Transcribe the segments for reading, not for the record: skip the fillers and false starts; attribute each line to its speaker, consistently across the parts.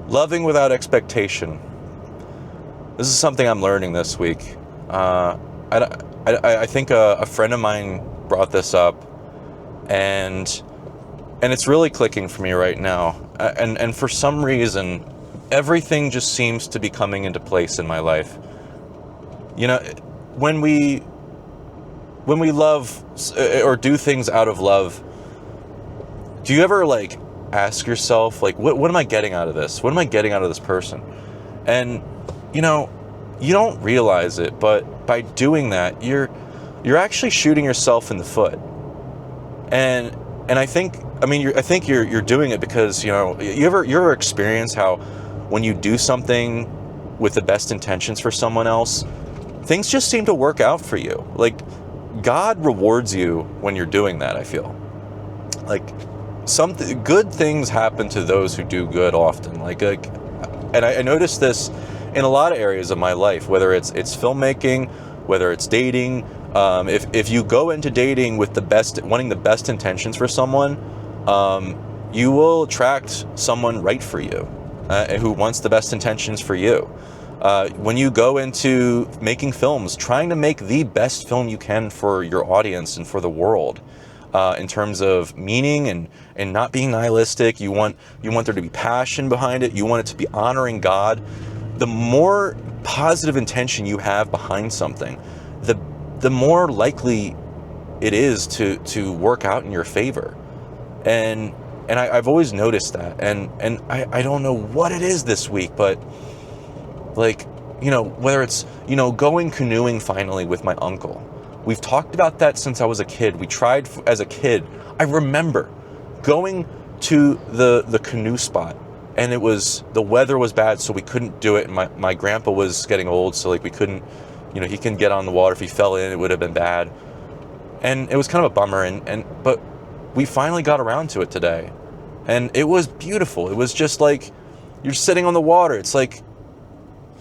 Speaker 1: Loving without expectation. This is something I'm learning this week. I think a friend of mine brought this up, and it's really clicking for me right now. And for some reason, everything just seems to be coming into place in my life. You know, when we love or do things out of love, do you ever like ask yourself, like, what am I getting out of this? What am I getting out of this person? And you know, you don't realize it, but by doing that, you're actually shooting yourself in the foot. And I think you're doing it because, you know, you ever experience how when you do something with the best intentions for someone else, things just seem to work out for you. Like, God rewards you when you're doing that, I feel. Like, something good things happen to those who do good often. And I noticed this in a lot of areas of my life, whether it's filmmaking, whether it's dating. If you go into dating with wanting the best intentions for someone, you will attract someone right for you, who wants the best intentions for you. When you go into making films, trying to make the best film you can for your audience and for the world, in terms of meaning and not being nihilistic, you want there to be passion behind it. You want it to be honoring God. The more positive intention you have behind something, the more likely it is to work out in your favor. And I've always noticed that. And I don't know what it is this week, but like, you know, whether it's, you know, going canoeing finally with my uncle. We've talked about that since I was a kid. We tried as a kid. I remember going to the canoe spot, and the weather was bad, so we couldn't do it. And my grandpa was getting old, so like we couldn't, you know, he couldn't get on the water. If he fell in, it would have been bad. And it was kind of a bummer. But we finally got around to it today, and it was beautiful. It was just like you're sitting on the water. It's like,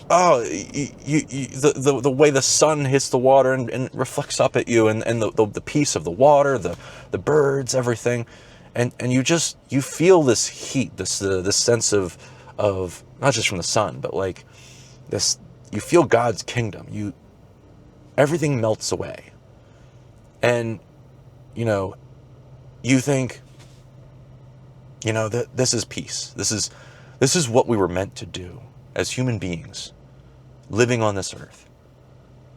Speaker 1: oh, the way the sun hits the water and reflects up at you, and the peace of the water, the birds, everything, and you feel this heat, this sense of not just from the sun, but like this, you feel God's kingdom. Everything melts away, and you know, you think, you know, that this is peace. This is what we were meant to do as human beings, living on this earth.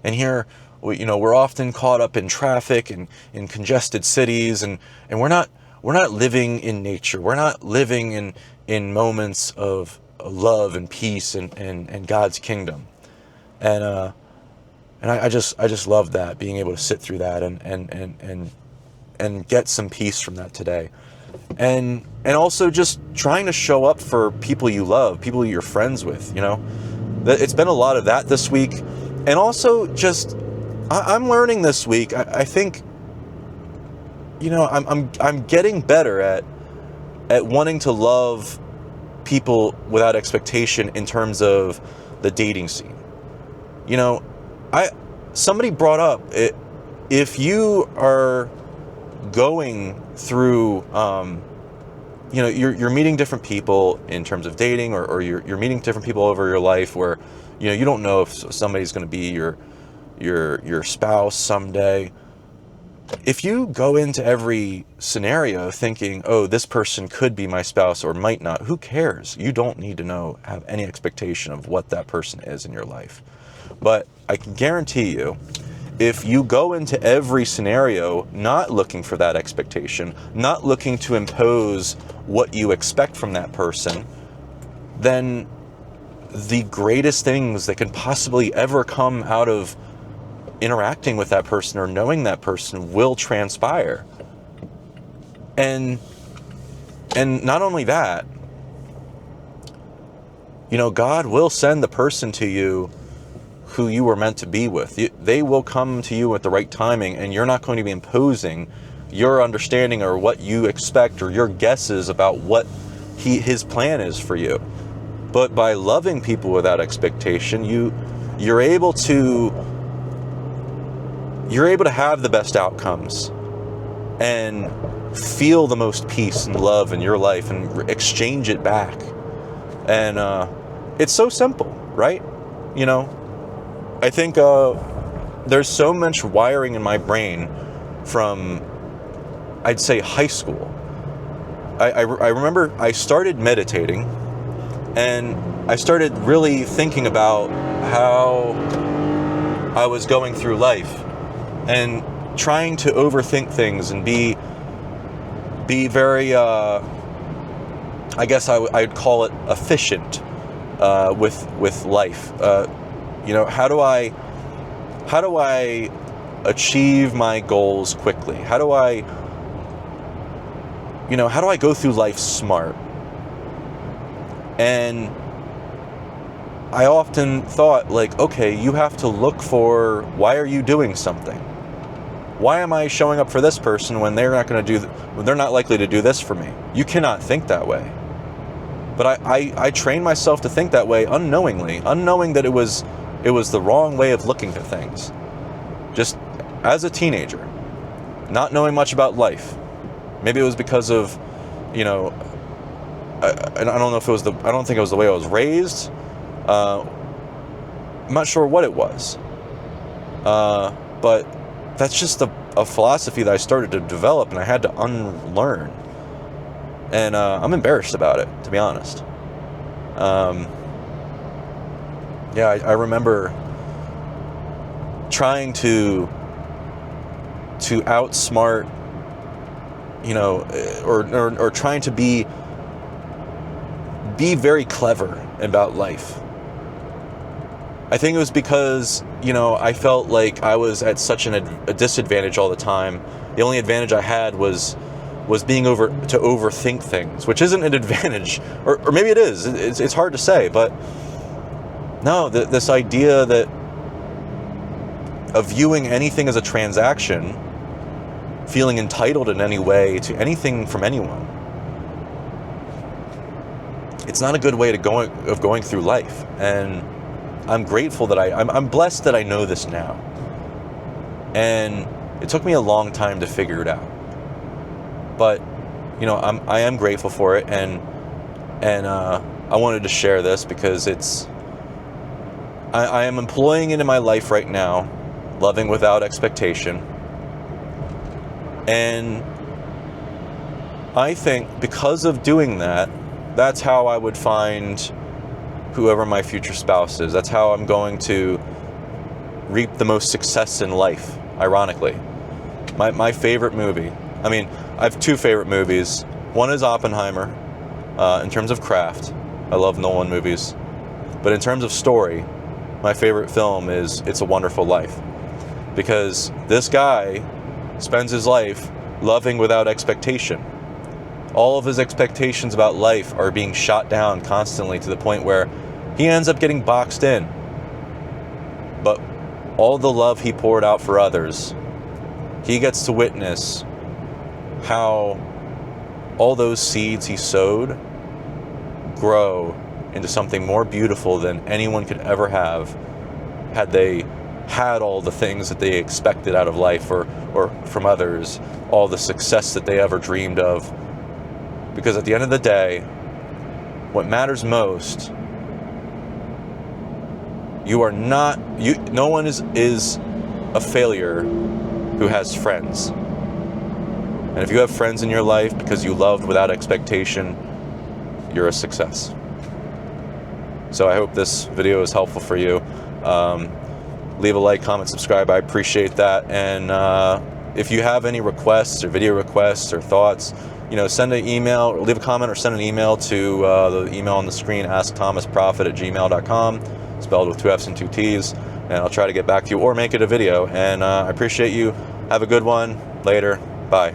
Speaker 1: And here, you know, we're often caught up in traffic and in congested cities, and we're not living in nature. We're not living in moments of love and peace and God's kingdom. And I just love that, being able to sit through that and get some peace from that today. And also just trying to show up for people you love, people you're friends with, you know. It's been a lot of that this week. And also just, I'm learning this week, I think, you know, I'm getting better at wanting to love people without expectation in terms of the dating scene. You know, somebody brought up it, if you are going through, you know, you're meeting different people in terms of dating, or you're meeting different people over your life where, you know, you don't know if somebody's going to be your spouse someday. If you go into every scenario thinking, oh, this person could be my spouse or might not, who cares? You don't need to have any expectation of what that person is in your life. But I can guarantee you, if you go into every scenario not looking for that expectation, not looking to impose what you expect from that person, then the greatest things that can possibly ever come out of interacting with that person or knowing that person will transpire. And not only that, you know, God will send the person to you who you were meant to be with. They will come to you at the right timing, and you're not going to be imposing your understanding or what you expect or your guesses about what his plan is for you. But by loving people without expectation, you're able to have the best outcomes and feel the most peace and love in your life and exchange it back. And it's so simple, right? You know, I think there's so much wiring in my brain from, I'd say, high school. I remember I started meditating, and I started really thinking about how I was going through life and trying to overthink things and be very, I guess I'd call it efficient with life. You know, how do I achieve my goals quickly? How do I go through life smart? And I often thought, like, okay, you have to look for, why are you doing something? Why am I showing up for this person when they're not likely to do this for me? You cannot think that way. But I trained myself to think that way unknowing that it was the wrong way of looking at things. Just as a teenager, not knowing much about life. Maybe it was because of, you know, I don't know if it was I don't think it was the way I was raised. I'm not sure what it was. But that's just a philosophy that I started to develop and I had to unlearn. And I'm embarrassed about it, to be honest. Yeah, I remember trying to outsmart, you know, or trying to be very clever about life. I think it was because, you know, I felt like I was at such a disadvantage all the time. The only advantage I had was being to overthink things, which isn't an advantage, or maybe it is. It's hard to say, but no, this idea of viewing anything as a transaction, feeling entitled in any way to anything from anyone, it's not a good way of going through life. And I'm grateful that I'm blessed that I know this now. And it took me a long time to figure it out. But, you know, I am grateful for it, and I wanted to share this because I am employing it in my life right now, loving without expectation. And I think because of doing that, that's how I would find whoever my future spouse is. That's how I'm going to reap the most success in life, ironically. My favorite movie, I mean, I have two favorite movies. One is Oppenheimer, in terms of craft. I love Nolan movies. But in terms of story, my favorite film is It's a Wonderful Life. Because this guy spends his life loving without expectation. All of his expectations about life are being shot down constantly to the point where he ends up getting boxed in. But all the love he poured out for others, he gets to witness how all those seeds he sowed grow into something more beautiful than anyone could ever have had they had all the things that they expected out of life or from others, all the success that they ever dreamed of. Because at the end of the day, what matters most, no one is a failure who has friends. And if you have friends in your life because you loved without expectation, you're a success. So I hope this video is helpful for you. Leave a like, comment, subscribe. I appreciate that. And if you have any requests or video requests or thoughts, you know, send an email, or leave a comment, or send an email to the email on the screen, askthomasprophet@gmail.com, spelled with 2 F's and 2 T's, and I'll try to get back to you or make it a video. And I appreciate you. Have a good one. Later. Bye.